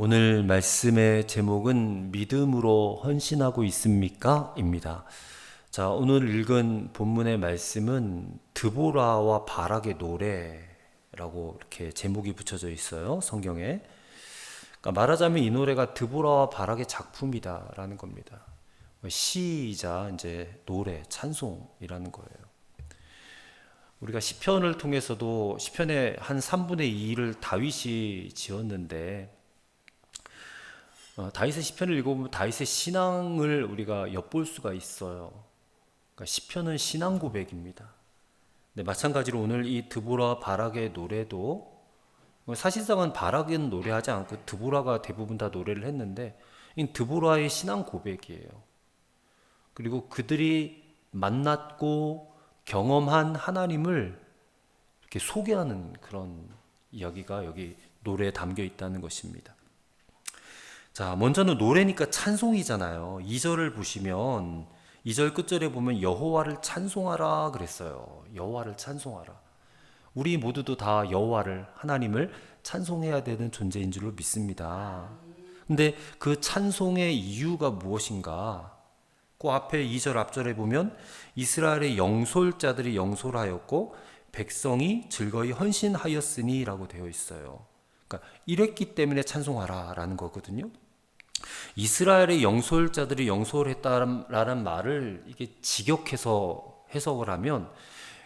오늘 말씀의 제목은 믿음으로 헌신하고 있습니까? 입니다. 자, 오늘 읽은 본문의 말씀은 드보라와 바락의 노래라고 이렇게 제목이 붙여져 있어요, 성경에. 그러니까 말하자면 이 노래가 드보라와 바락의 작품이다라는 겁니다. 시이자 이제 노래, 찬송이라는 거예요. 우리가 시편을 통해서도 시편의 한 3분의 2를 다윗이 지었는데, 다윗의 시편을 읽어보면 다윗의 신앙을 우리가 엿볼 수가 있어요. 그러니까 시편은 신앙 고백입니다. 네, 마찬가지로 오늘 이 드보라 바락의 노래도 사실상은 바락은 노래하지 않고 드보라가 대부분 다 노래를 했는데, 이 드보라의 신앙 고백이에요. 그리고 그들이 만났고 경험한 하나님을 이렇게 소개하는 그런 이야기가 여기 노래에 담겨 있다는 것입니다. 자, 먼저는 노래니까 찬송이잖아요. 2절을 보시면 2절 끝절에 보면 여호와를 찬송하라 그랬어요. 여호와를 찬송하라. 우리 모두도 다 여호와를, 하나님을 찬송해야 되는 존재인 줄로 믿습니다. 근데 그 찬송의 이유가 무엇인가? 그 앞에 2절 앞절에 보면 이스라엘의 영솔자들이 영솔하였고 백성이 즐거이 헌신하였으니 라고 되어 있어요. 그러니까 이랬기 때문에 찬송하라 라는 거거든요. 이스라엘의 영솔자들이 영솔했다라는 말을 이게 직역해서 해석을 하면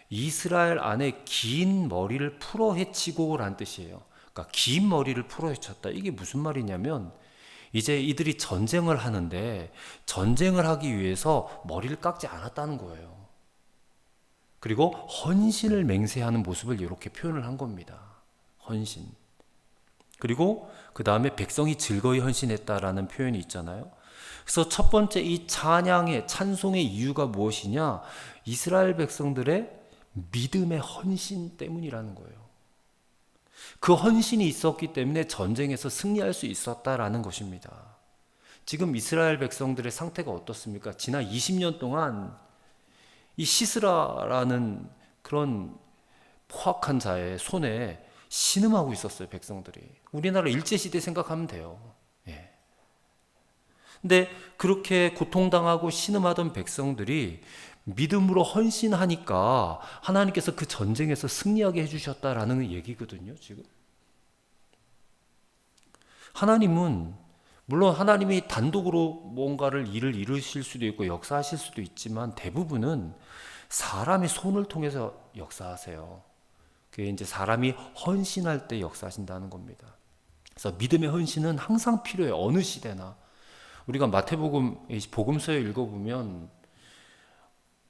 이스라엘 안에 긴 머리를 풀어 헤치고 라는 뜻이에요. 그러니까 긴 머리를 풀어 헤쳤다. 이게 무슨 말이냐면 이제 이들이 전쟁을 하는데 전쟁을 하기 위해서 머리를 깎지 않았다는 거예요. 그리고 헌신을 맹세하는 모습을 이렇게 표현을 한 겁니다. 헌신. 그리고 그 다음에 백성이 즐거이 헌신했다라는 표현이 있잖아요. 그래서 첫 번째 이 찬양의 찬송의 이유가 무엇이냐? 이스라엘 백성들의 믿음의 헌신 때문이라는 거예요. 그 헌신이 있었기 때문에 전쟁에서 승리할 수 있었다라는 것입니다. 지금 이스라엘 백성들의 상태가 어떻습니까? 지난 20년 동안 이 시스라라는 그런 포악한 자의 손에 신음하고 있었어요, 백성들이. 우리나라 일제시대 생각하면 돼요. 예. 근데 그렇게 고통당하고 신음하던 백성들이 믿음으로 헌신하니까 하나님께서 그 전쟁에서 승리하게 해주셨다라는 얘기거든요, 지금. 하나님은, 물론 하나님이 단독으로 뭔가를 일을 이루실 수도 있고 역사하실 수도 있지만 대부분은 사람의 손을 통해서 역사하세요. 그게 이제 사람이 헌신할 때 역사하신다는 겁니다. 그래서 믿음의 헌신은 항상 필요해요. 어느 시대나. 우리가 마태복음 복음서에 읽어보면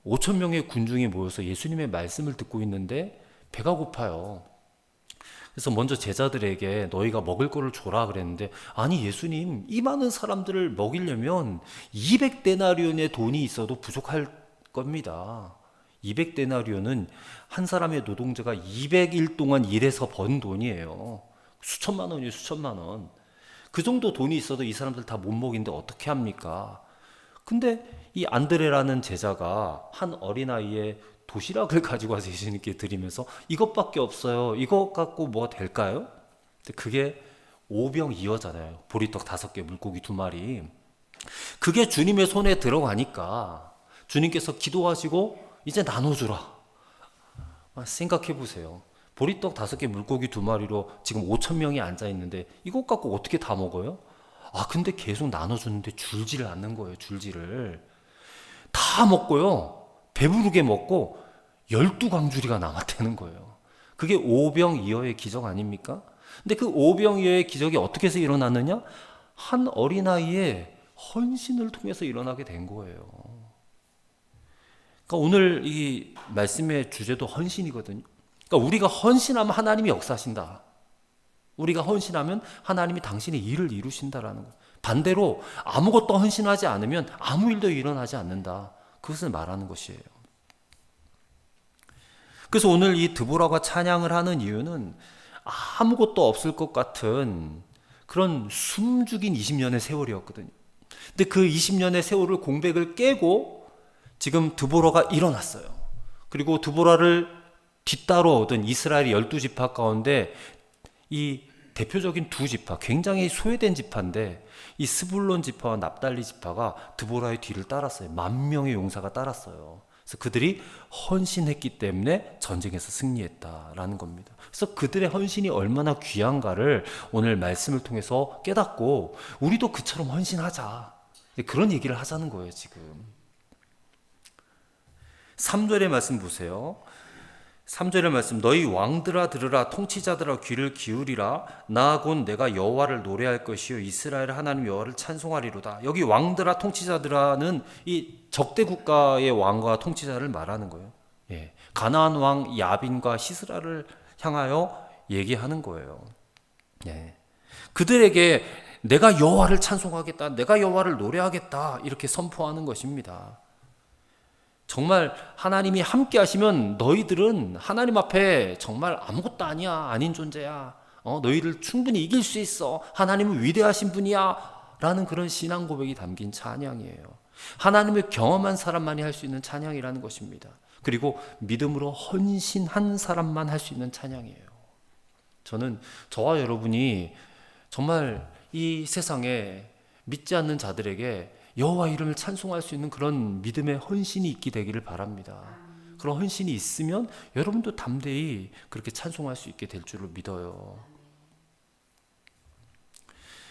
5천 명의 군중이 모여서 예수님의 말씀을 듣고 있는데 배가 고파요. 그래서 먼저 제자들에게 너희가 먹을 거를 줘라 그랬는데, 아니 예수님, 이 많은 사람들을 먹이려면 200데나리온의 돈이 있어도 부족할 겁니다. 200데나리온은 한 사람의 노동자가 200일 동안 일해서 번 돈이에요. 수천만 원이에요, 수천만 원. 그 정도 돈이 있어도 이 사람들 다 못 먹이는데 어떻게 합니까? 근데 이 안드레라는 제자가 한 어린아이의 도시락을 가지고 와서 예수님께 드리면서 이것밖에 없어요. 이것 갖고 뭐 될까요? 근데 그게 오병이어잖아요. 보리떡 5개, 물고기 2마리. 그게 주님의 손에 들어가니까 주님께서 기도하시고 이제 나눠주라. 생각해 보세요. 보리떡 5개, 물고기 2마리로 지금 5천 명이 앉아 있는데 이것 갖고 어떻게 다 먹어요? 근데 계속 나눠주는데 줄지를 않는 거예요. 줄지를 다 먹고요, 배부르게 먹고 12광주리가 남았다는 거예요. 그게 오병이어의 기적 아닙니까? 근데 그 오병이어의 기적이 어떻게 해서 일어났느냐? 한 어린아이의 헌신을 통해서 일어나게 된 거예요. 그러니까 오늘 이 말씀의 주제도 헌신이거든요. 그러니까 우리가 헌신하면 하나님이 역사하신다. 우리가 헌신하면 하나님이 당신의 일을 이루신다라는 거. 반대로 아무것도 헌신하지 않으면 아무 일도 일어나지 않는다. 그것을 말하는 것이에요. 그래서 오늘 이 드보라가 찬양을 하는 이유는 아무것도 없을 것 같은 그런 숨죽인 20년의 세월이었거든요. 근데 그 20년의 세월을 공백을 깨고 지금 드보라가 일어났어요. 그리고 드보라를 뒤따라오던 이스라엘의 12지파 가운데 이 대표적인 두 지파, 굉장히 소외된 지파인데 이 스불론 지파와 납달리 지파가 드보라의 뒤를 따랐어요. 10,000명의 용사가 따랐어요. 그래서 그들이 헌신했기 때문에 전쟁에서 승리했다라는 겁니다. 그래서 그들의 헌신이 얼마나 귀한가를 오늘 말씀을 통해서 깨닫고 우리도 그처럼 헌신하자. 그런 얘기를 하자는 거예요, 지금. 3절의 말씀 보세요. 3절의 말씀, 너희 왕들아 들으라, 통치자들아 귀를 기울이라. 나 곧 내가 여호와를 노래할 것이요 이스라엘 하나님 여호와를 찬송하리로다. 여기 왕들아 통치자들아는 이 적대 국가의 왕과 통치자를 말하는 거예요. 예, 가나안 왕 야빈과 시스라를 향하여 얘기하는 거예요. 예, 그들에게 내가 여호와를 찬송하겠다, 내가 여호와를 노래하겠다 이렇게 선포하는 것입니다. 정말 하나님이 함께 하시면 너희들은 하나님 앞에 정말 아무것도 아니야, 아닌 존재야. 너희를 충분히 이길 수 있어. 하나님은 위대하신 분이야. 라는 그런 신앙 고백이 담긴 찬양이에요. 하나님을 경험한 사람만이 할 수 있는 찬양이라는 것입니다. 그리고 믿음으로 헌신한 사람만 할 수 있는 찬양이에요. 저는 저와 여러분이 정말 이 세상에 믿지 않는 자들에게 여호와 이름을 찬송할 수 있는 그런 믿음의 헌신이 있게 되기를 바랍니다. 그런 헌신이 있으면 여러분도 담대히 그렇게 찬송할 수 있게 될 줄을 믿어요.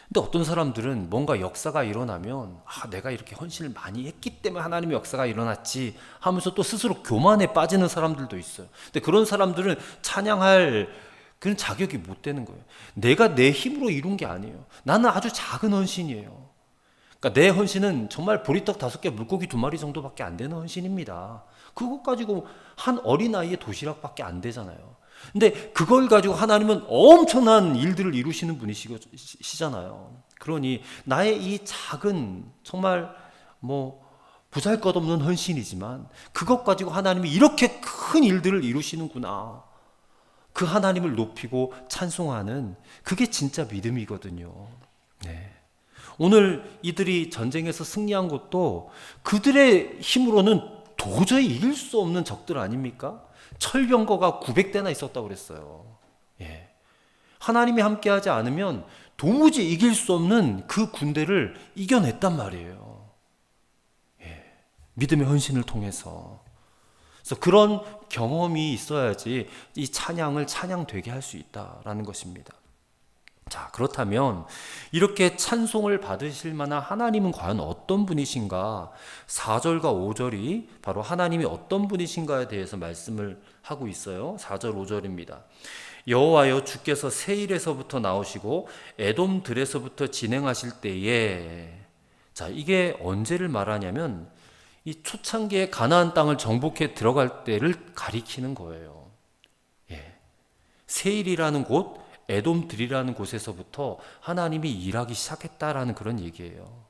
근데 어떤 사람들은 뭔가 역사가 일어나면 내가 이렇게 헌신을 많이 했기 때문에 하나님의 역사가 일어났지 하면서 또 스스로 교만에 빠지는 사람들도 있어요. 근데 그런 사람들은 찬양할 그런 자격이 못 되는 거예요. 내가 내 힘으로 이룬 게 아니에요. 나는 아주 작은 헌신이에요. 그러니까 내 헌신은 정말 보리떡 5개, 물고기 2마리 정도밖에 안 되는 헌신입니다. 그것 가지고 한 어린아이의 도시락밖에 안 되잖아요. 근데 그걸 가지고 하나님은 엄청난 일들을 이루시는 분이시잖아요. 그러니 나의 이 작은 정말 보잘것없는 헌신이지만 그것 가지고 하나님이 이렇게 큰 일들을 이루시는구나. 그 하나님을 높이고 찬송하는 그게 진짜 믿음이거든요. 네. 오늘 이들이 전쟁에서 승리한 것도 그들의 힘으로는 도저히 이길 수 없는 적들 아닙니까? 철병거가 900대나 있었다고 그랬어요. 예. 하나님이 함께하지 않으면 도무지 이길 수 없는 그 군대를 이겨냈단 말이에요. 예. 믿음의 헌신을 통해서. 그래서 그런 경험이 있어야지 이 찬양을 찬양되게 할 수 있다라는 것입니다. 자, 그렇다면 이렇게 찬송을 받으실 만한 하나님은 과연 어떤 분이신가? 4절과 5절이 바로 하나님이 어떤 분이신가에 대해서 말씀을 하고 있어요. 4절 5절입니다. 여호와여 주께서 세일에서부터 나오시고 에돔들에서부터 진행하실 때에, 자, 이게 언제를 말하냐면 이 초창기에 가나안 땅을 정복해 들어갈 때를 가리키는 거예요. 예. 세일이라는 곳, 에돔들이라는 곳에서부터 하나님이 일하기 시작했다라는 그런 얘기예요.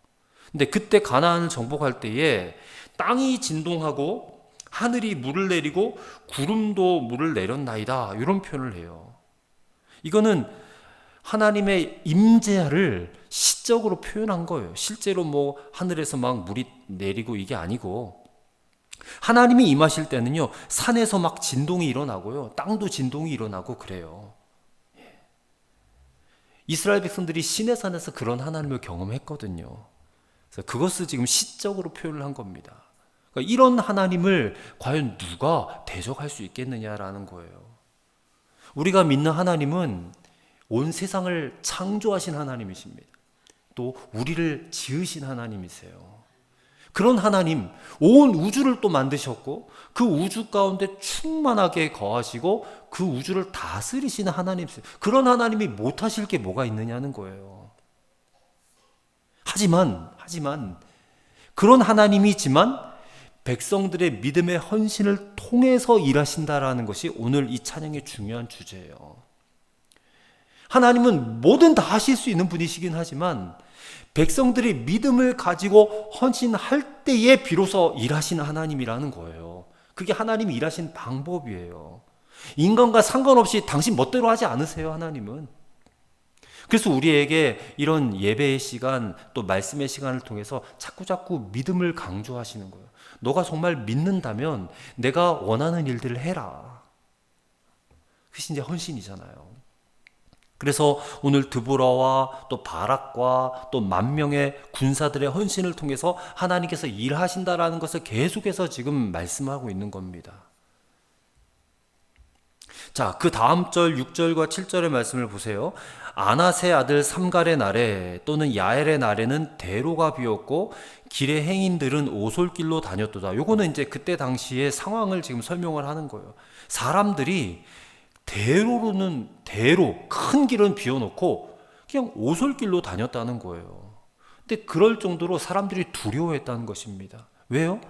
근데 그때 가나안을 정복할 때에 땅이 진동하고 하늘이 물을 내리고 구름도 물을 내렸나이다, 이런 표현을 해요. 이거는 하나님의 임재를 시적으로 표현한 거예요. 실제로 하늘에서 막 물이 내리고 이게 아니고, 하나님이 임하실 때는요, 산에서 막 진동이 일어나고요, 땅도 진동이 일어나고 그래요. 이스라엘 백성들이 시내산에서 그런 하나님을 경험했거든요. 그래서 그것을 지금 시적으로 표현을 한 겁니다. 그러니까 이런 하나님을 과연 누가 대적할 수 있겠느냐라는 거예요. 우리가 믿는 하나님은 온 세상을 창조하신 하나님이십니다. 또 우리를 지으신 하나님이세요. 그런 하나님, 온 우주를 또 만드셨고 그 우주 가운데 충만하게 거하시고 그 우주를 다스리시는 하나님이세요. 그런 하나님이 못하실 게 뭐가 있느냐는 거예요. 하지만 그런 하나님이지만 백성들의 믿음의 헌신을 통해서 일하신다라는 것이 오늘 이 찬양의 중요한 주제예요. 하나님은 뭐든 다 하실 수 있는 분이시긴 하지만 백성들이 믿음을 가지고 헌신할 때에 비로소 일하시는 하나님이라는 거예요. 그게 하나님이 일하신 방법이에요. 인간과 상관없이 당신 멋대로 하지 않으세요, 하나님은. 그래서 우리에게 이런 예배의 시간, 또 말씀의 시간을 통해서 자꾸 믿음을 강조하시는 거예요. 너가 정말 믿는다면 내가 원하는 일들을 해라. 그것이 이제 헌신이잖아요. 그래서 오늘 드보라와 또 바락과 또 만 명의 군사들의 헌신을 통해서 하나님께서 일하신다라는 것을 계속해서 지금 말씀하고 있는 겁니다. 자, 그 다음 절 6절과 7절의 말씀을 보세요. 아낫의 아들 삼갈의 날에 또는 야엘의 날에는 대로가 비었고 길의 행인들은 오솔길로 다녔도다. 요거는 이제 그때 당시의 상황을 지금 설명을 하는 거예요. 사람들이 대로 큰 길은 비워놓고 그냥 오솔길로 다녔다는 거예요. 근데 그럴 정도로 사람들이 두려워했다는 것입니다. 왜요?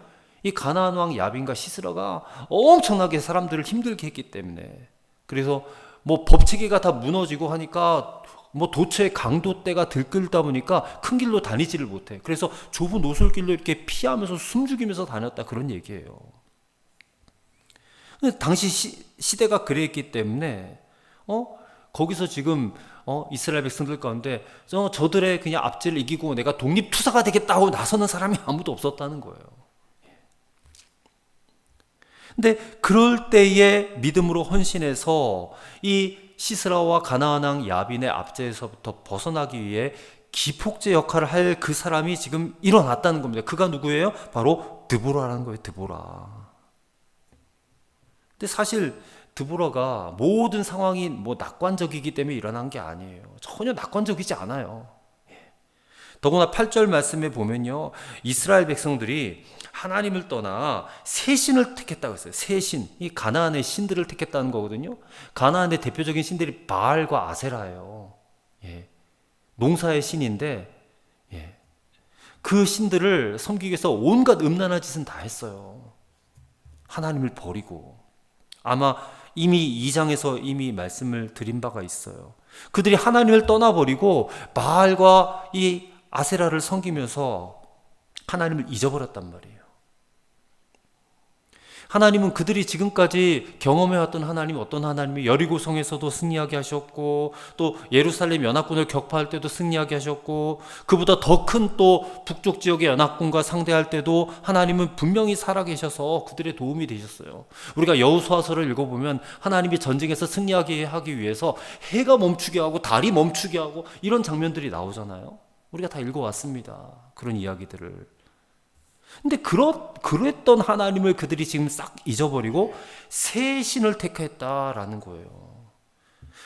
이 가나안 왕 야빈과 시스라가 엄청나게 사람들을 힘들게 했기 때문에. 그래서 뭐 법체계가 다 무너지고 하니까 뭐 도처의 강도떼가 들끓다 보니까 큰 길로 다니지를 못해. 그래서 좁은 오솔길로 이렇게 피하면서 숨죽이면서 다녔다, 그런 얘기예요. 당시 시대가 그랬기 때문에 거기서 지금 이스라엘 백성들 가운데 저들의 그냥 압제를 이기고 내가 독립투사가 되겠다고 나서는 사람이 아무도 없었다는 거예요. 근데 그럴 때에 믿음으로 헌신해서 이 시스라와 가나안 왕 야빈의 압제에서부터 벗어나기 위해 기폭제 역할을 할 그 사람이 지금 일어났다는 겁니다. 그가 누구예요? 바로 드보라라는 거예요. 드보라. 근데 사실 드보라가 모든 상황이 뭐 낙관적이기 때문에 일어난 게 아니에요. 전혀 낙관적이지 않아요. 더구나 8절 말씀에 보면요, 이스라엘 백성들이 하나님을 떠나 새 신을 택했다고 했어요. 새 신, 이 가나안의 신들을 택했다는 거거든요. 가나안의 대표적인 신들이 바알과 아세라예요. 농사의 신인데, 그 신들을 섬기기 위해서 온갖 음란한 짓은 다 했어요. 하나님을 버리고. 아마 이미 2장에서 이미 말씀을 드린 바가 있어요. 그들이 하나님을 떠나버리고 바알과 이 아세라를 섬기면서 하나님을 잊어버렸단 말이에요. 하나님은 그들이 지금까지 경험해왔던 하나님, 어떤 하나님이 여리고성에서도 승리하게 하셨고, 또 예루살렘 연합군을 격파할 때도 승리하게 하셨고, 그보다 더 큰 또 북쪽 지역의 연합군과 상대할 때도 하나님은 분명히 살아계셔서 그들의 도움이 되셨어요. 우리가 여호수아서를 읽어보면 하나님이 전쟁에서 승리하게 하기 위해서 해가 멈추게 하고 달이 멈추게 하고 이런 장면들이 나오잖아요. 우리가 다 읽어왔습니다. 그런 이야기들을. 근데 그랬던 하나님을 그들이 지금 싹 잊어버리고 새 신을 택했다라는 거예요.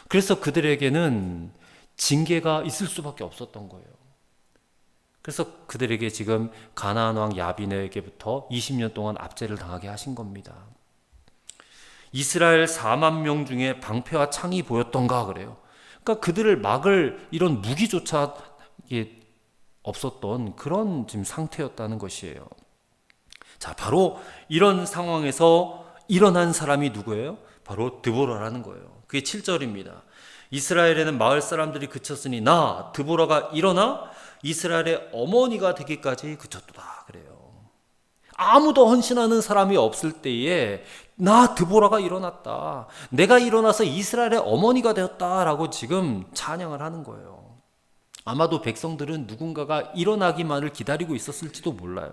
그래서 그들에게는 징계가 있을 수밖에 없었던 거예요. 그래서 그들에게 지금 가나안 왕 야빈에게부터 20년 동안 압제를 당하게 하신 겁니다. 이스라엘 4만 명 중에 방패와 창이 보였던가 그래요. 그러니까 그들을 막을 이런 무기조차 없었던 그런 지금 상태였다는 것이에요. 자, 바로 이런 상황에서 일어난 사람이 누구예요? 바로 드보라라는 거예요. 그게 7절입니다. 이스라엘에는 마을 사람들이 그쳤으니 나 드보라가 일어나 이스라엘의 어머니가 되기까지 그쳤도다 그래요. 아무도 헌신하는 사람이 없을 때에 나 드보라가 일어났다. 내가 일어나서 이스라엘의 어머니가 되었다라고 지금 찬양을 하는 거예요. 아마도 백성들은 누군가가 일어나기만을 기다리고 있었을지도 몰라요.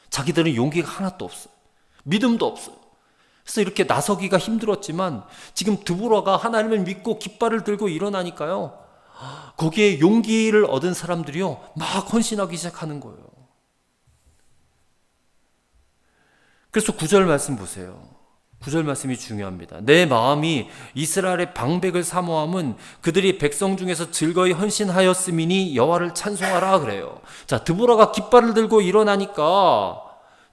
자기들은 용기가 하나도 없어요. 믿음도 없어요. 그래서 이렇게 나서기가 힘들었지만 지금 드보라가 하나님을 믿고 깃발을 들고 일어나니까요, 거기에 용기를 얻은 사람들이요 막 헌신하기 시작하는 거예요. 그래서 9절 말씀 보세요. 9절 말씀이 중요합니다. 내 마음이 이스라엘의 방백을 사모함은 그들이 백성 중에서 즐거이 헌신하였음이니 여호와를 찬송하라 그래요. 자, 드보라가 깃발을 들고 일어나니까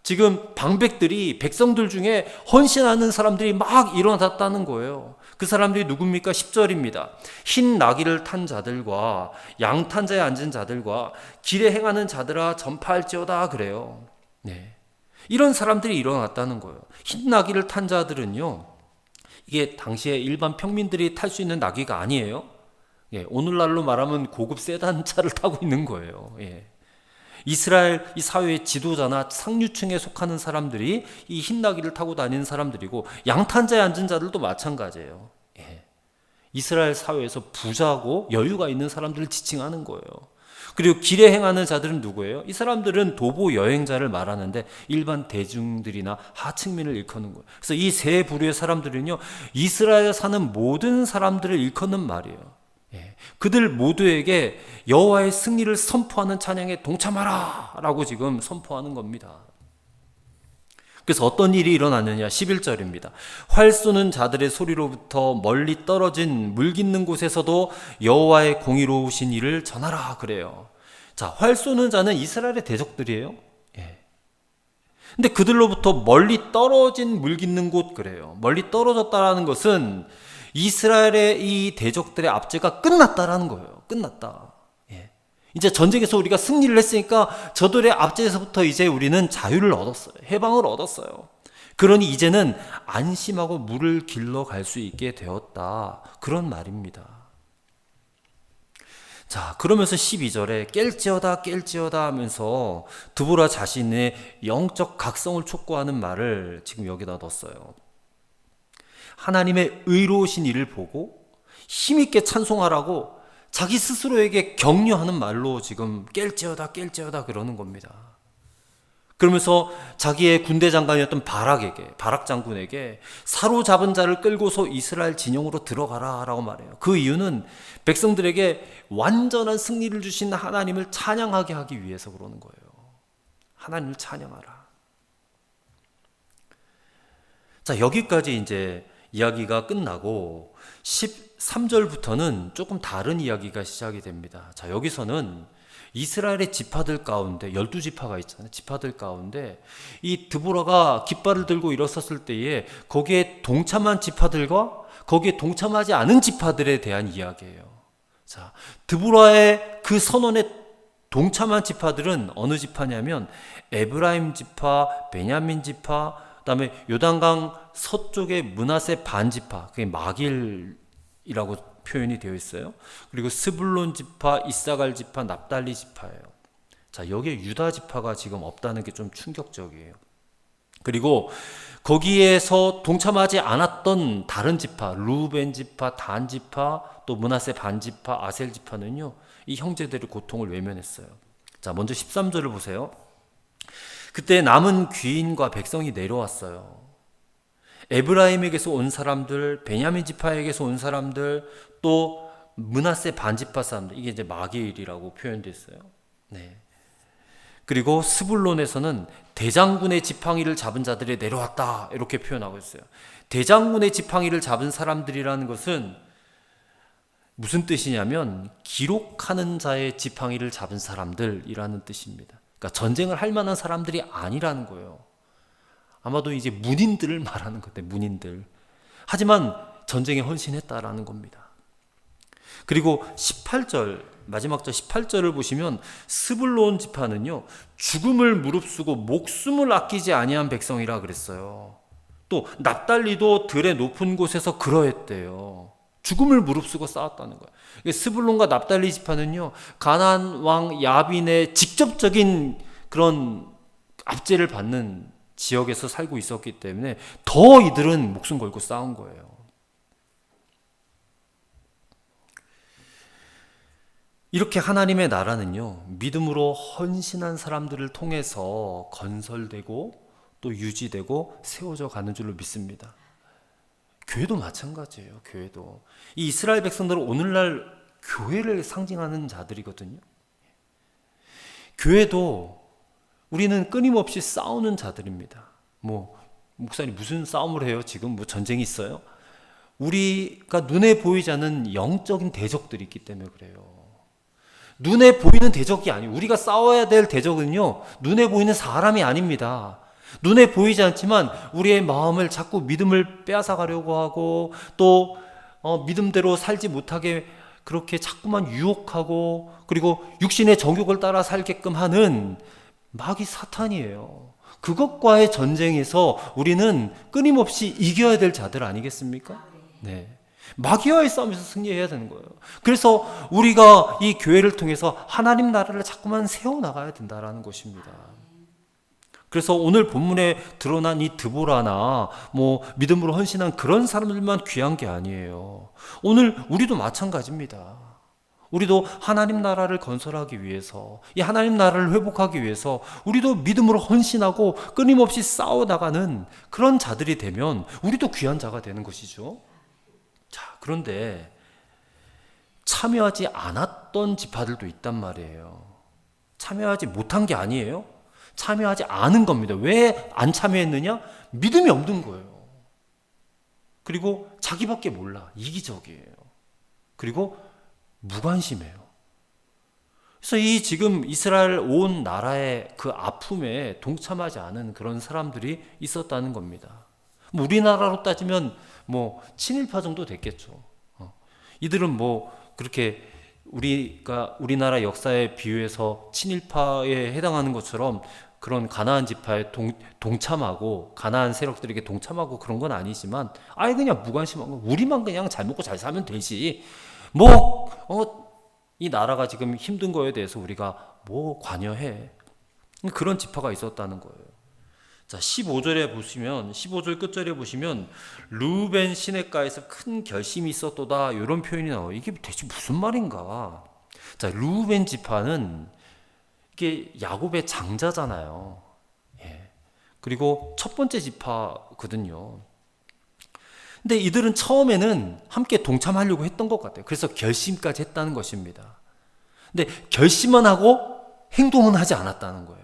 지금 방백들이 백성들 중에 헌신하는 사람들이 막 일어났다는 거예요. 그 사람들이 누굽니까? 10절입니다. 흰 나귀를 탄 자들과 양탄자에 앉은 자들과 길에 행하는 자들아 전파할지어다 그래요. 네. 이런 사람들이 일어났다는 거예요. 흰 나귀를 탄 자들은요, 이게 당시에 일반 평민들이 탈 수 있는 나귀가 아니에요. 오늘날로 말하면 고급 세단차를 타고 있는 거예요. 이스라엘 이 사회의 지도자나 상류층에 속하는 사람들이 이 흰 나귀를 타고 다니는 사람들이고, 양탄자에 앉은 자들도 마찬가지예요. 이스라엘 사회에서 부자고 여유가 있는 사람들을 지칭하는 거예요. 그리고 길에 행하는 자들은 누구예요? 이 사람들은 도보 여행자를 말하는데 일반 대중들이나 하층민을 일컫는 거예요. 그래서 이 세 부류의 사람들은요, 이스라엘에 사는 모든 사람들을 일컫는 말이에요. 그들 모두에게 여호와의 승리를 선포하는 찬양에 동참하라 라고 지금 선포하는 겁니다. 그래서 어떤 일이 일어나느냐, 11절입니다. 활 쏘는 자들의 소리로부터 멀리 떨어진 물 깃는 곳에서도 여호와의 공의로우신 일을 전하라 그래요. 자, 활 쏘는 자는 이스라엘의 대적들이에요. 근데 그들로부터 멀리 떨어진 물 깃는 곳 그래요. 멀리 떨어졌다라는 것은 이스라엘의 이 대적들의 압제가 끝났다라는 거예요. 끝났다. 이제 전쟁에서 우리가 승리를 했으니까 저들의 압제에서부터 이제 우리는 자유를 얻었어요. 해방을 얻었어요. 그러니 이제는 안심하고 물을 길러 갈 수 있게 되었다. 그런 말입니다. 자, 그러면서 12절에 깰지어다 깰지어다 하면서 드보라 자신의 영적 각성을 촉구하는 말을 지금 여기다 넣었어요. 하나님의 의로우신 일을 보고 힘있게 찬송하라고 자기 스스로에게 격려하는 말로 지금 깰지어다 깰지어다 그러는 겁니다. 그러면서 자기의 군대 장관이었던 바락 장군에게 사로잡은 자를 끌고서 이스라엘 진영으로 들어가라 라고 말해요. 그 이유는 백성들에게 완전한 승리를 주신 하나님을 찬양하게 하기 위해서 그러는 거예요. 하나님을 찬양하라. 자, 여기까지 이제 이야기가 끝나고 13절부터는 조금 다른 이야기가 시작이 됩니다. 자, 여기서는 이스라엘의 지파들 가운데 12지파가 있잖아요. 지파들 가운데 이 드보라가 깃발을 들고 일어섰을 때에 거기에 동참한 지파들과 거기에 동참하지 않은 지파들에 대한 이야기예요. 자, 드보라의 그 선언에 동참한 지파들은 어느 지파냐면 에브라임 지파, 베냐민 지파, 그다음에 요단강 서쪽의 므낫세 반 지파, 그게 마길이라고 표현이 되어 있어요. 그리고 스불론 지파, 이사갈 지파, 납달리 지파예요. 자, 여기에 유다 지파가 지금 없다는 게 좀 충격적이에요. 그리고 거기에서 동참하지 않았던 다른 지파, 루벤 지파, 단 지파, 또 므낫세 반 지파, 아셀 지파는요, 이 형제들의 고통을 외면했어요. 자, 먼저 13절을 보세요. 그때 남은 귀인과 백성이 내려왔어요. 에브라임에게서 온 사람들, 베냐민 지파에게서 온 사람들, 또 므낫세 반지파 사람들, 이게 이제 마길이라고 표현됐어요. 네. 그리고 스불론에서는 대장군의 지팡이를 잡은 자들이 내려왔다 이렇게 표현하고 있어요. 대장군의 지팡이를 잡은 사람들이라는 것은 무슨 뜻이냐면 기록하는 자의 지팡이를 잡은 사람들이라는 뜻입니다. 그러니까 전쟁을 할 만한 사람들이 아니라는 거예요. 아마도 이제 문인들을 말하는 건데, 문인들. 하지만 전쟁에 헌신했다라는 겁니다. 그리고 18절, 마지막 절 18절을 보시면 스불론 지파는요, 죽음을 무릅쓰고 목숨을 아끼지 아니한 백성이라 그랬어요. 또 납달리도 들의 높은 곳에서 그러했대요. 죽음을 무릅쓰고 싸웠다는 거예요. 스불론과 납달리 지파는요, 가나안 왕 야빈의 직접적인 그런 압제를 받는 지역에서 살고 있었기 때문에 더 이들은 목숨 걸고 싸운 거예요. 이렇게 하나님의 나라는요, 믿음으로 헌신한 사람들을 통해서 건설되고 또 유지되고 세워져 가는 줄로 믿습니다. 교회도 마찬가지예요. 교회도 이 이스라엘 백성들은 오늘날 교회를 상징하는 자들이거든요. 교회도 우리는 끊임없이 싸우는 자들입니다. 목사님 무슨 싸움을 해요? 지금 전쟁이 있어요? 우리가 눈에 보이지 않는 영적인 대적들이 있기 때문에 그래요. 눈에 보이는 대적이 아니에요. 우리가 싸워야 될 대적은요, 눈에 보이는 사람이 아닙니다. 눈에 보이지 않지만 우리의 마음을 자꾸 믿음을 빼앗아가려고 하고 또 믿음대로 살지 못하게 그렇게 자꾸만 유혹하고 그리고 육신의 정욕을 따라 살게끔 하는 마귀 사탄이에요. 그것과의 전쟁에서 우리는 끊임없이 이겨야 될 자들 아니겠습니까? 네. 마귀와의 싸움에서 승리해야 되는 거예요. 그래서 우리가 이 교회를 통해서 하나님 나라를 자꾸만 세워나가야 된다는 것입니다. 그래서 오늘 본문에 드러난 이 드보라나 믿음으로 헌신한 그런 사람들만 귀한 게 아니에요. 오늘 우리도 마찬가지입니다. 우리도 하나님 나라를 건설하기 위해서, 이 하나님 나라를 회복하기 위해서 우리도 믿음으로 헌신하고 끊임없이 싸워나가는 그런 자들이 되면 우리도 귀한 자가 되는 것이죠. 자, 그런데 참여하지 않았던 지파들도 있단 말이에요. 참여하지 못한 게 아니에요. 참여하지 않은 겁니다. 왜 안 참여했느냐? 믿음이 없는 거예요. 그리고 자기밖에 몰라. 이기적이에요. 그리고 무관심해요. 그래서 이 지금 이스라엘 온 나라의 그 아픔에 동참하지 않은 그런 사람들이 있었다는 겁니다. 우리나라로 따지면 뭐 친일파 정도 됐겠죠. 이들은 뭐 그렇게 우리나라 역사에 비유해서 친일파에 해당하는 것처럼 그런 가나안 지파에 동참하고 가나안 세력들에게 동참하고 그런 건 아니지만 아예 그냥 무관심한 거, 우리만 그냥 잘 먹고 잘 사면 되지. 이 나라가 지금 힘든 거에 대해서 우리가 뭐 관여해. 그런 지파가 있었다는 거예요. 자, 15절 끝절에 보시면 르우벤 시냇가에서 큰 결심이 있었도다, 이런 표현이 나와요. 이게 대체 무슨 말인가? 자, 르우벤 지파는 이게 야곱의 장자잖아요. 예. 그리고 첫 번째 지파거든요. 근데 이들은 처음에는 함께 동참하려고 했던 것 같아요. 그래서 결심까지 했다는 것입니다. 근데 결심만 하고 행동은 하지 않았다는 거예요.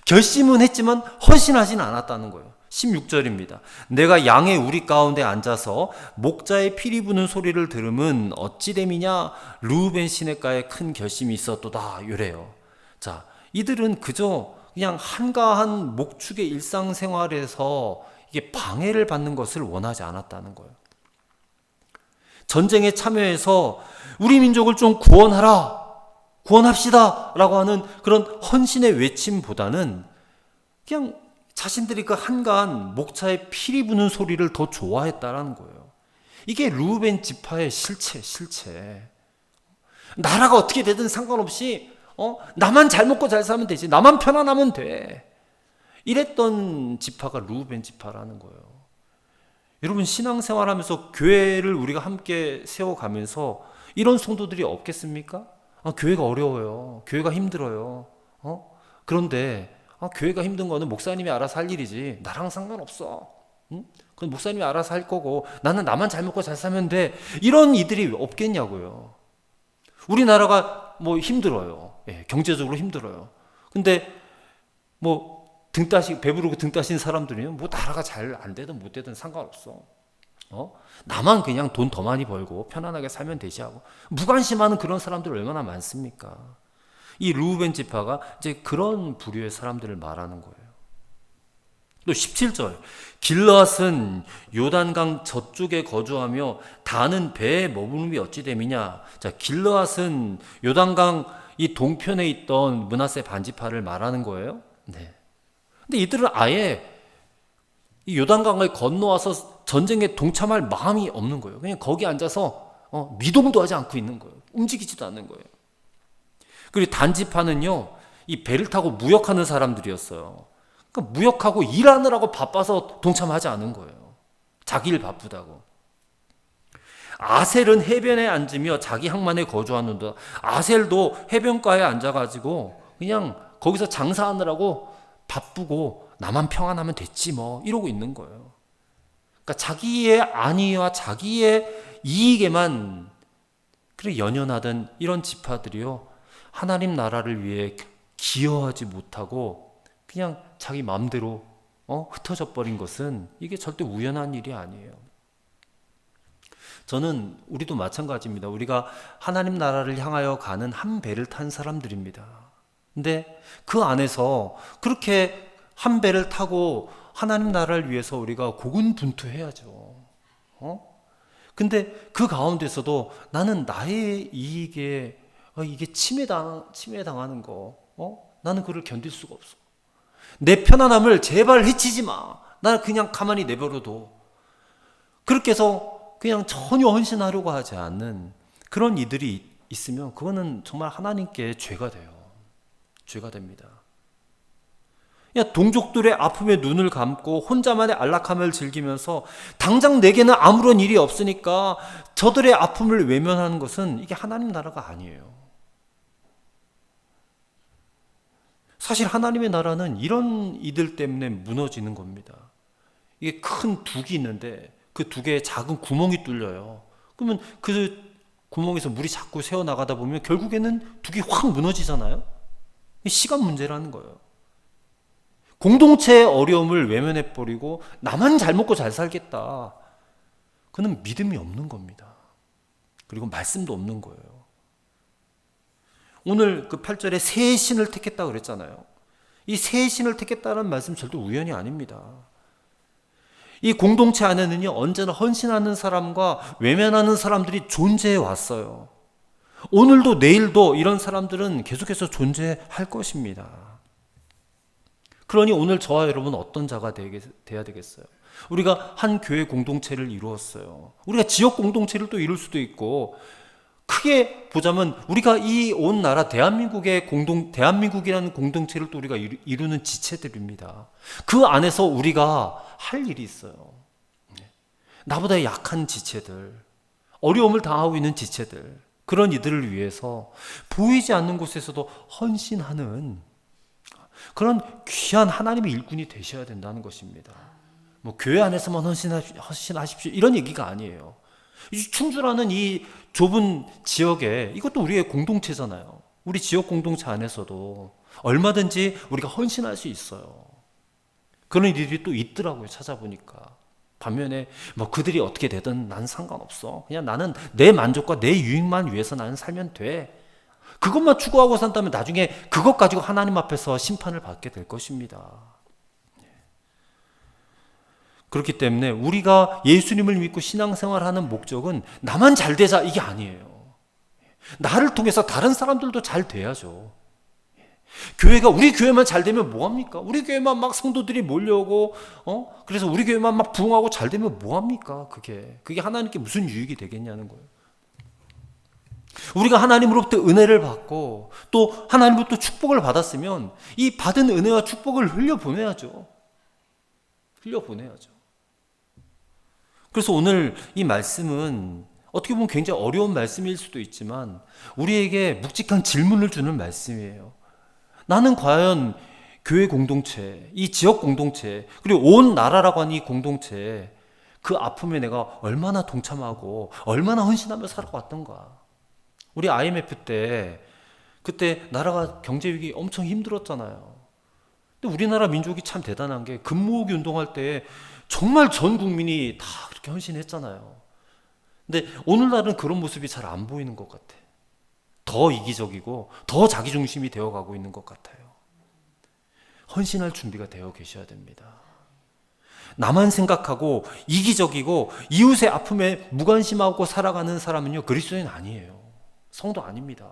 결심은 했지만 헌신하지는 않았다는 거예요. 16절입니다. 내가 양의 우리 가운데 앉아서 목자의 피리 부는 소리를 들으면 어찌 됨이냐? 르우벤 시냇가에 큰 결심이 있었도다, 이래요. 자, 이들은 그저 그냥 한가한 목축의 일상생활에서 이게 방해를 받는 것을 원하지 않았다는 거예요. 전쟁에 참여해서 우리 민족을 좀 구원합시다 라고 하는 그런 헌신의 외침보다는 그냥 자신들이 그 한가한 목자의 피리 부는 소리를 더 좋아했다라는 거예요. 이게 르우벤 지파의 실체. 나라가 어떻게 되든 상관없이 나만 잘 먹고 잘 살면 되지, 나만 편안하면 돼, 이랬던 지파가 르우벤 지파라는 거예요. 여러분, 신앙생활하면서 교회를 우리가 함께 세워가면서 이런 성도들이 없겠습니까? 교회가 어려워요. 교회가 힘들어요. 그런데 교회가 힘든 거는 목사님이 알아서 할 일이지 나랑 상관없어. 그건 목사님이 알아서 할 거고 나는 나만 잘 먹고 잘 살면 돼. 이런 이들이 없겠냐고요. 우리나라가 뭐 힘들어요. 예, 경제적으로 힘들어요. 근데 뭐 배부르고 등 따신 사람들이면 뭐 나라가 잘 안 되든 못 되든 상관없어. 나만 그냥 돈 더 많이 벌고 편안하게 살면 되지 하고 무관심하는 그런 사람들 얼마나 많습니까? 이 르우벤 지파가 이제 그런 부류의 사람들을 말하는 거예요. 또 17절, 길르앗은 요단강 저쪽에 거주하며 다는 배에 머무름이 어찌 됨이냐. 자, 길르앗은 요단강 이 동편에 있던 므낫세 반지파를 말하는 거예요. 네. 근데 이들은 아예 이 요단강을 건너와서 전쟁에 동참할 마음이 없는 거예요. 그냥 거기 앉아서 미동도 하지 않고 있는 거예요. 움직이지도 않는 거예요. 그리고 단지파는요, 이 배를 타고 무역하는 사람들이었어요. 그러니까 무역하고 일하느라고 바빠서 동참하지 않은 거예요. 자기 일 바쁘다고. 아셀은 해변에 앉으며 자기 항만에 거주하는다. 아셀도 해변가에 앉아가지고 그냥 거기서 장사하느라고 바쁘고 나만 평안하면 됐지 뭐 이러고 있는 거예요. 그러니까 자기의 안위와 자기의 이익에만 그래 연연하던 이런 지파들이요, 하나님 나라를 위해 기여하지 못하고 그냥 자기 마음대로 흩어져 버린 것은 이게 절대 우연한 일이 아니에요. 저는 우리도 마찬가지입니다. 우리가 하나님 나라를 향하여 가는 한 배를 탄 사람들입니다. 근데 그 안에서 그렇게 한 배를 타고 하나님 나라를 위해서 우리가 고군분투해야죠. 근데 그 가운데서도 나는 나의 이익에 이게 침해당하는 거, 나는 그걸 견딜 수가 없어. 내 편안함을 제발 해치지 마. 나 그냥 가만히 내버려둬. 그렇게 해서 그냥 전혀 헌신하려고 하지 않는 그런 이들이 있으면 그거는 정말 하나님께 죄가 돼요. 죄가 됩니다. 그냥 동족들의 아픔에 눈을 감고 혼자만의 안락함을 즐기면서 당장 내게는 아무런 일이 없으니까 저들의 아픔을 외면하는 것은 이게 하나님 나라가 아니에요. 사실 하나님의 나라는 이런 이들 때문에 무너지는 겁니다. 이게 큰 둑이 있는데 그 둑에 작은 구멍이 뚫려요. 그러면 그 구멍에서 물이 자꾸 새어나가다 보면 결국에는 둑이 확 무너지잖아요. 시간 문제라는 거예요. 공동체의 어려움을 외면해버리고 나만 잘 먹고 잘 살겠다. 그는 믿음이 없는 겁니다. 그리고 말씀도 없는 거예요. 오늘 그 8절에 새 신을 택했다 그랬잖아요. 이 새 신을 택했다는 말씀 절대 우연이 아닙니다. 이 공동체 안에는요, 언제나 헌신하는 사람과 외면하는 사람들이 존재해 왔어요. 오늘도 내일도 이런 사람들은 계속해서 존재할 것입니다. 그러니 오늘 저와 여러분은 어떤 자가 돼야 되겠어요? 우리가 한 교회 공동체를 이루었어요. 우리가 지역 공동체를 또 이룰 수도 있고, 크게 보자면 우리가 이 온 나라 대한민국이라는 공동체를 또 우리가 이루는 지체들입니다. 그 안에서 우리가 할 일이 있어요. 나보다 약한 지체들, 어려움을 당하고 있는 지체들, 그런 이들을 위해서 보이지 않는 곳에서도 헌신하는 그런 귀한 하나님의 일꾼이 되셔야 된다는 것입니다. 뭐 교회 안에서만 헌신하십시오 이런 얘기가 아니에요. 충주라는 이 좁은 지역에, 이것도 우리의 공동체잖아요. 우리 지역 공동체 안에서도 얼마든지 우리가 헌신할 수 있어요. 그런 일이 또 있더라고요. 찾아보니까. 반면에 뭐 그들이 어떻게 되든 난 상관없어. 그냥 나는 내 만족과 내 유익만 위해서 나는 살면 돼. 그것만 추구하고 산다면 나중에 그것 가지고 하나님 앞에서 심판을 받게 될 것입니다. 그렇기 때문에 우리가 예수님을 믿고 신앙생활하는 목적은 나만 잘 되자 이게 아니에요. 나를 통해서 다른 사람들도 잘 돼야죠. 교회가 우리 교회만 잘 되면 뭐합니까? 우리 교회만 막 성도들이 몰려오고 그래서 우리 교회만 막 부흥하고 잘 되면 뭐합니까? 그게 하나님께 무슨 유익이 되겠냐는 거예요. 우리가 하나님으로부터 은혜를 받고 또 하나님으로부터 축복을 받았으면 이 받은 은혜와 축복을 흘려보내야죠. 그래서 오늘 이 말씀은 어떻게 보면 굉장히 어려운 말씀일 수도 있지만 우리에게 묵직한 질문을 주는 말씀이에요. 나는 과연 교회 공동체, 이 지역 공동체, 그리고 온 나라라고 하는 이 공동체, 그 아픔에 내가 얼마나 동참하고 얼마나 헌신하며 살아왔던가. 우리 IMF 때 그때 나라가 경제 위기 엄청 힘들었잖아요. 근데 우리나라 민족이 참 대단한 게 금모으기 운동할 때 정말 전 국민이 다 그렇게 헌신했잖아요. 근데 오늘날은 그런 모습이 잘 안 보이는 것 같아. 더 이기적이고 더 자기중심이 되어가고 있는 것 같아요. 헌신할 준비가 되어 계셔야 됩니다. 나만 생각하고 이기적이고 이웃의 아픔에 무관심하고 살아가는 사람은요, 그리스도인 아니에요. 성도 아닙니다.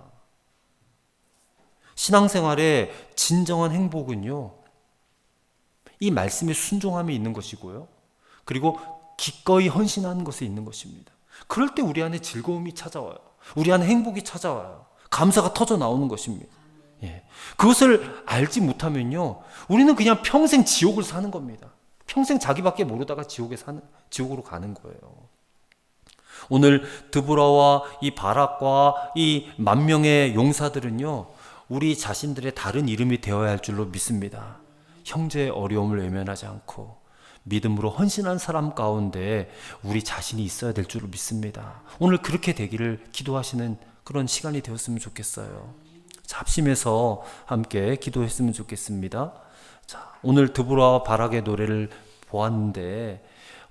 신앙생활의 진정한 행복은요, 이 말씀에 순종함이 있는 것이고요, 그리고 기꺼이 헌신하는 것에 있는 것입니다. 그럴 때 우리 안에 즐거움이 찾아와요. 우리 안에 행복이 찾아와요. 감사가 터져 나오는 것입니다. 그것을 알지 못하면요, 우리는 그냥 평생 지옥을 사는 겁니다. 평생 자기밖에 모르다가 지옥으로 가는 거예요. 오늘 드보라와 이 바락과 이 10,000명의 용사들은요, 우리 자신들의 다른 이름이 되어야 할 줄로 믿습니다. 형제의 어려움을 외면하지 않고 믿음으로 헌신한 사람 가운데 우리 자신이 있어야 될 줄로 믿습니다. 오늘 그렇게 되기를 기도하시는 그런 시간이 되었으면 좋겠어요. 자, 합심해서 함께 기도했으면 좋겠습니다. 자, 오늘 드보라와 바락의 노래를 보았는데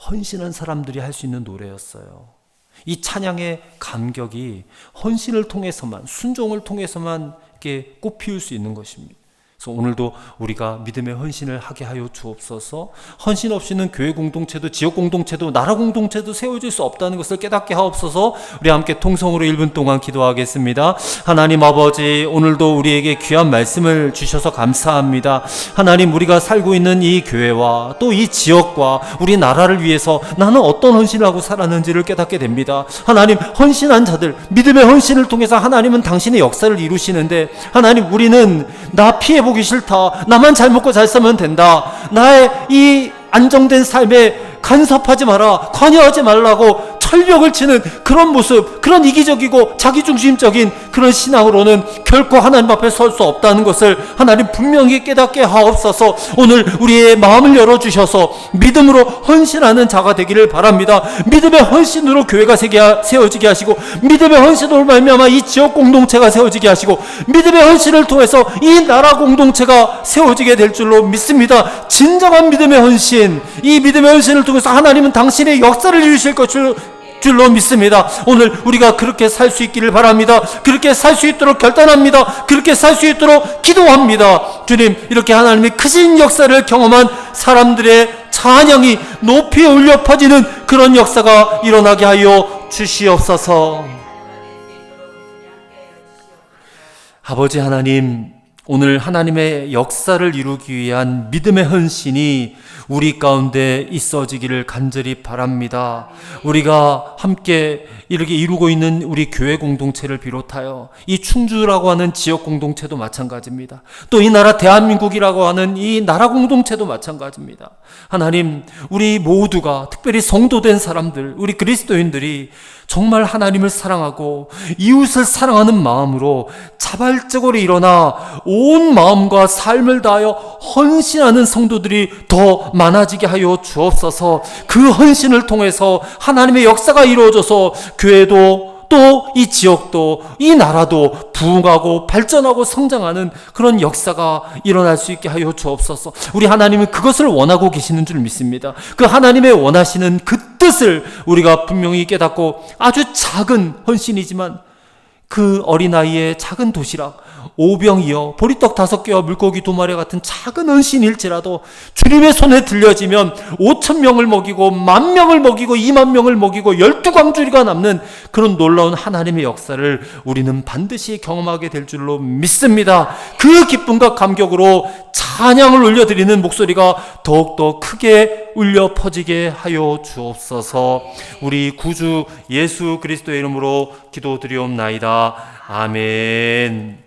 헌신한 사람들이 할 수 있는 노래였어요. 이 찬양의 감격이 헌신을 통해서만, 순종을 통해서만 이렇게 꽃피울 수 있는 것입니다. 그래서 오늘도 우리가 믿음의 헌신을 하게 하여 주옵소서. 헌신 없이는 교회 공동체도 지역 공동체도 나라 공동체도 세워질 수 없다는 것을 깨닫게 하옵소서. 우리 함께 통성으로 1분 동안 기도하겠습니다. 하나님 아버지, 오늘도 우리에게 귀한 말씀을 주셔서 감사합니다. 하나님, 우리가 살고 있는 이 교회와 또 이 지역과 우리 나라를 위해서 나는 어떤 헌신을 하고 살았는지를 깨닫게 됩니다. 하나님, 헌신한 자들, 믿음의 헌신을 통해서 하나님은 당신의 역사를 이루시는데, 하나님, 우리는 나 피해보기 싫다, 나만 잘 먹고 잘 살면 된다, 나의 이 안정된 삶에 간섭하지 마라, 관여하지 말라고 철벽을 치는 그런 모습, 그런 이기적이고 자기중심적인 그런 신앙으로는 결코 하나님 앞에 설 수 없다는 것을 하나님 분명히 깨닫게 하옵소서. 오늘 우리의 마음을 열어주셔서 믿음으로 헌신하는 자가 되기를 바랍니다. 믿음의 헌신으로 교회가 세워지게 하시고, 믿음의 헌신으로 말미암아 이 지역 공동체가 세워지게 하시고, 믿음의 헌신을 통해서 이 나라 공동체가 세워지게 될 줄로 믿습니다. 진정한 믿음의 헌신, 이 믿음의 헌신을 통해서 하나님은 당신의 역사를 이루실 것을 줄로 믿습니다. 오늘 우리가 그렇게 살 수 있기를 바랍니다. 그렇게 살 수 있도록 결단합니다. 그렇게 살 수 있도록 기도합니다. 주님, 이렇게 하나님의 크신 역사를 경험한 사람들의 찬양이 높이 울려 퍼지는 그런 역사가 일어나게 하여 주시옵소서. 아버지 하나님, 오늘 하나님의 역사를 이루기 위한 믿음의 헌신이 우리 가운데 있어지기를 간절히 바랍니다. 우리가 함께 이렇게 이루고 있는 우리 교회 공동체를 비롯하여 이 충주라고 하는 지역 공동체도 마찬가지입니다. 또 이 나라 대한민국이라고 하는 이 나라 공동체도 마찬가지입니다. 하나님, 우리 모두가, 특별히 성도된 사람들, 우리 그리스도인들이 정말 하나님을 사랑하고 이웃을 사랑하는 마음으로 자발적으로 일어나 온 마음과 삶을 다하여 헌신하는 성도들이 더 많아지게 하여 주옵소서. 그 헌신을 통해서 하나님의 역사가 이루어져서 교회도, 또 이 지역도, 이 나라도 부흥하고 발전하고 성장하는 그런 역사가 일어날 수 있게 하여 주옵소서. 우리 하나님은 그것을 원하고 계시는 줄 믿습니다. 그 하나님의 원하시는 그 뜻을 우리가 분명히 깨닫고, 아주 작은 헌신이지만 그 어린아이의 작은 도시락 5병이요 보리떡 5개와 물고기 2마리 같은 작은 헌신일지라도 주님의 손에 들려지면 5,000명을 먹이고 10,000명을 먹이고 20,000명을 먹이고 12광주리가 남는 그런 놀라운 하나님의 역사를 우리는 반드시 경험하게 될 줄로 믿습니다. 그 기쁨과 감격으로 찬양을 올려드리는 목소리가 더욱더 크게 울려 퍼지게 하여 주옵소서. 우리 구주 예수 그리스도의 이름으로 기도드리옵나이다. 아멘.